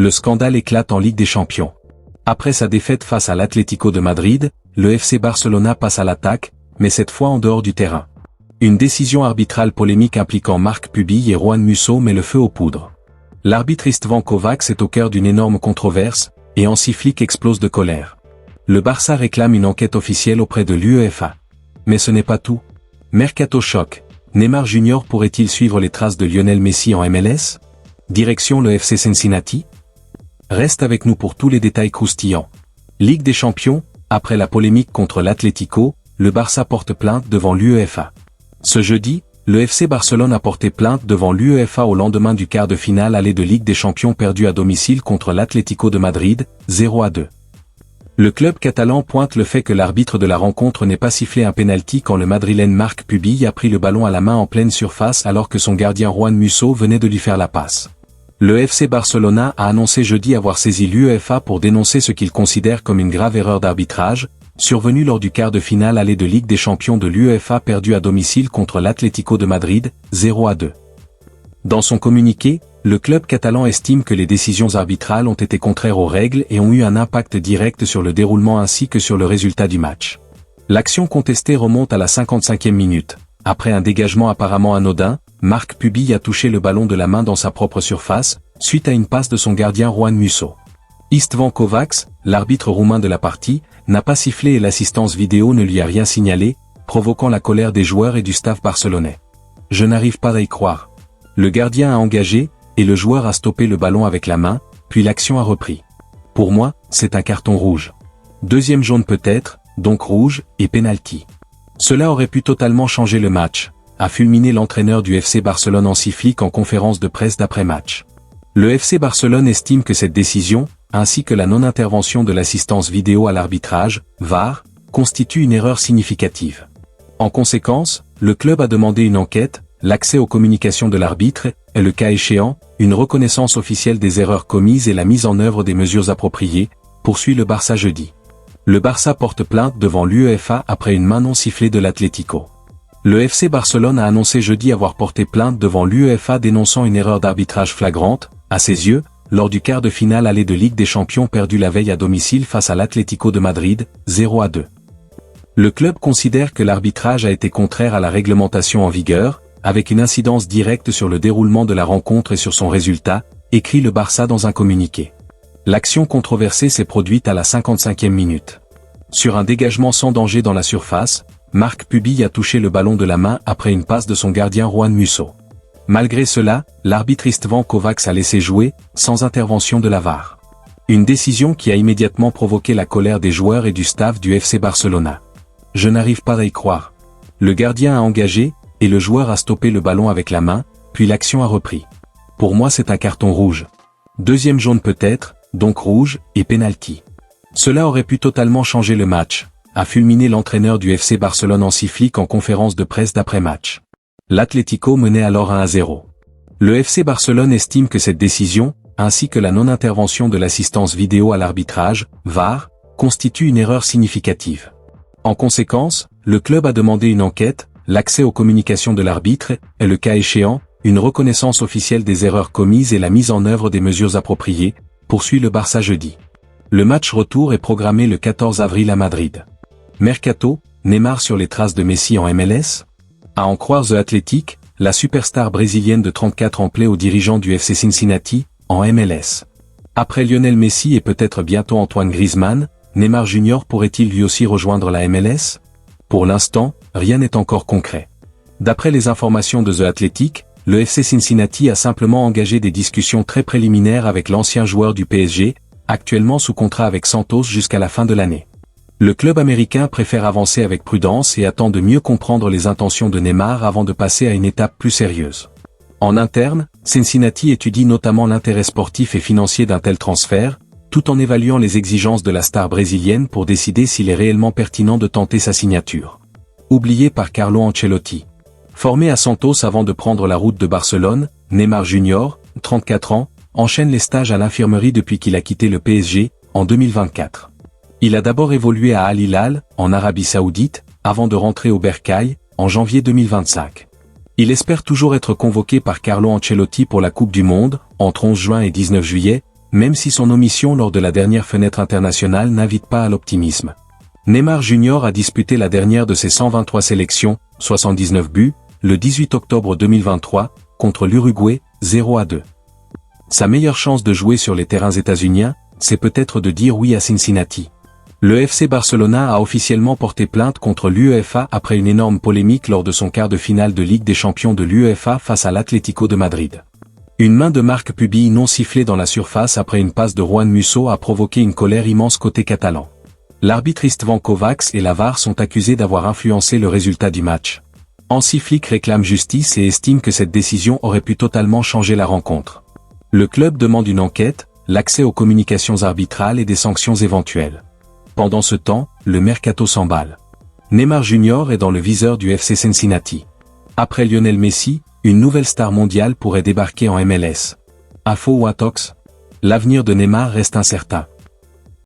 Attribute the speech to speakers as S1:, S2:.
S1: Le scandale éclate en Ligue des Champions. Après sa défaite face à l'Atlético de Madrid, le FC Barcelona passe à l'attaque, mais cette fois en dehors du terrain. Une décision arbitrale polémique impliquant Marc Pubill et Juan Musso met le feu aux poudres. L'arbitre Istvan Kovacs est au cœur d'une énorme controverse, et Hansi-Flick explose de colère. Le Barça réclame une enquête officielle auprès de l'UEFA. Mais ce n'est pas tout. Mercato choc. Neymar Jr. pourrait-il suivre les traces de Lionel Messi en MLS? Direction le FC Cincinnati? Reste avec nous pour tous les détails croustillants. Ligue des Champions, après la polémique contre l'Atlético, le Barça porte plainte devant l'UEFA. Ce jeudi, le FC Barcelone a porté plainte devant l'UEFA au lendemain du quart de finale aller de Ligue des Champions perdu à domicile contre l'Atlético de Madrid, 0-2. Le club catalan pointe le fait que l'arbitre de la rencontre n'ait pas sifflé un pénalty quand le madrilène Marc Pubill a pris le ballon à la main en pleine surface alors que son gardien Juan Musso venait de lui faire la passe. Le FC Barcelona a annoncé jeudi avoir saisi l'UEFA pour dénoncer ce qu'il considère comme une grave erreur d'arbitrage, survenue lors du quart de finale aller de Ligue des Champions de l'UEFA perdu à domicile contre l'Atlético de Madrid, 0-2. Dans son communiqué, le club catalan estime que les décisions arbitrales ont été contraires aux règles et ont eu un impact direct sur le déroulement ainsi que sur le résultat du match. L'action contestée remonte à la 55e minute. Après un dégagement apparemment anodin, Marc Pubill a touché le ballon de la main dans sa propre surface, suite à une passe de son gardien Juan Musso. Istvan Kovacs, l'arbitre roumain de la partie, n'a pas sifflé et l'assistance vidéo ne lui a rien signalé, provoquant la colère des joueurs et du staff barcelonais. Je n'arrive pas à y croire. Le gardien a engagé, et le joueur a stoppé le ballon avec la main, puis l'action a repris. Pour moi, c'est un carton rouge. Deuxième jaune peut-être, donc rouge, et penalty. Cela aurait pu totalement changer le match, a fulminé l'entraîneur du FC Barcelone Hansi-Flick en conférence de presse d'après-match. Le FC Barcelone estime que cette décision, ainsi que la non-intervention de l'assistance vidéo à l'arbitrage, VAR, constitue une erreur significative. En conséquence, le club a demandé une enquête, l'accès aux communications de l'arbitre, et le cas échéant, une reconnaissance officielle des erreurs commises et la mise en œuvre des mesures appropriées, poursuit le Barça jeudi. Le Barça porte plainte devant l'UEFA après une main non sifflée de l'Atlético. Le FC Barcelone a annoncé jeudi avoir porté plainte devant l'UEFA dénonçant une erreur d'arbitrage flagrante, à ses yeux, lors du quart de finale aller de Ligue des Champions perdu la veille à domicile face à l'Atlético de Madrid, 0-2. Le club considère que l'arbitrage a été contraire à la réglementation en vigueur, avec une incidence directe sur le déroulement de la rencontre et sur son résultat, écrit le Barça dans un communiqué. L'action controversée s'est produite à la 55e minute. Sur un dégagement sans danger dans la surface, Marc Pubill a touché le ballon de la main après une passe de son gardien Juan Musso. Malgré cela, l'arbitre Istvan Kovacs a laissé jouer, sans intervention de la VAR. Une décision qui a immédiatement provoqué la colère des joueurs et du staff du FC Barcelona. Je n'arrive pas à y croire. Le gardien a engagé, et le joueur a stoppé le ballon avec la main, puis l'action a repris. Pour moi c'est un carton rouge. Deuxième jaune peut-être, donc rouge, et penalty. Cela aurait pu totalement changer le match, a fulminé l'entraîneur du FC Barcelone Hansi-Flick en conférence de presse d'après-match. L'Atlético menait alors 1-0. Le FC Barcelone estime que cette décision, ainsi que la non-intervention de l'assistance vidéo à l'arbitrage, VAR, constitue une erreur significative. En conséquence, le club a demandé une enquête, l'accès aux communications de l'arbitre, et le cas échéant, une reconnaissance officielle des erreurs commises et la mise en œuvre des mesures appropriées, poursuit le Barça jeudi. Le match retour est programmé le 14 avril à Madrid. Mercato, Neymar sur les traces de Messi en MLS? À en croire The Athletic, la superstar brésilienne de 34 ans plaît aux dirigeants du FC Cincinnati, en MLS. Après Lionel Messi et peut-être bientôt Antoine Griezmann, Neymar Jr. pourrait-il lui aussi rejoindre la MLS? Pour l'instant, rien n'est encore concret. D'après les informations de The Athletic, le FC Cincinnati a simplement engagé des discussions très préliminaires avec l'ancien joueur du PSG, actuellement sous contrat avec Santos jusqu'à la fin de l'année. Le club américain préfère avancer avec prudence et attend de mieux comprendre les intentions de Neymar avant de passer à une étape plus sérieuse. En interne, Cincinnati étudie notamment l'intérêt sportif et financier d'un tel transfert, tout en évaluant les exigences de la star brésilienne pour décider s'il est réellement pertinent de tenter sa signature. Oublié par Carlo Ancelotti. Formé à Santos avant de prendre la route de Barcelone, Neymar Jr., 34 ans, enchaîne les stages à l'infirmerie depuis qu'il a quitté le PSG, en 2024. Il a d'abord évolué à Al Hilal, en Arabie Saoudite, avant de rentrer au Bercail, en janvier 2025. Il espère toujours être convoqué par Carlo Ancelotti pour la Coupe du Monde, entre 11 juin et 19 juillet, même si son omission lors de la dernière fenêtre internationale n'invite pas à l'optimisme. Neymar Jr. a disputé la dernière de ses 123 sélections, 79 buts, le 18 octobre 2023, contre l'Uruguay, 0-2. Sa meilleure chance de jouer sur les terrains états-uniens, c'est peut-être de dire oui à Cincinnati. Le FC Barcelona a officiellement porté plainte contre l'UEFA après une énorme polémique lors de son quart de finale de Ligue des Champions de l'UEFA face à l'Atlético de Madrid. Une main de Marc Pubi non sifflée dans la surface après une passe de Juan Musso a provoqué une colère immense côté catalan. L'arbitre Istvan Kovacs et la VAR sont accusés d'avoir influencé le résultat du match. Hansi Flick réclame justice et estime que cette décision aurait pu totalement changer la rencontre. Le club demande une enquête, l'accès aux communications arbitrales et des sanctions éventuelles. Pendant ce temps, le mercato s'emballe. Neymar Jr. est dans le viseur du FC Cincinnati. Après Lionel Messi, une nouvelle star mondiale pourrait débarquer en MLS. Afo Watox. L'avenir de Neymar reste incertain.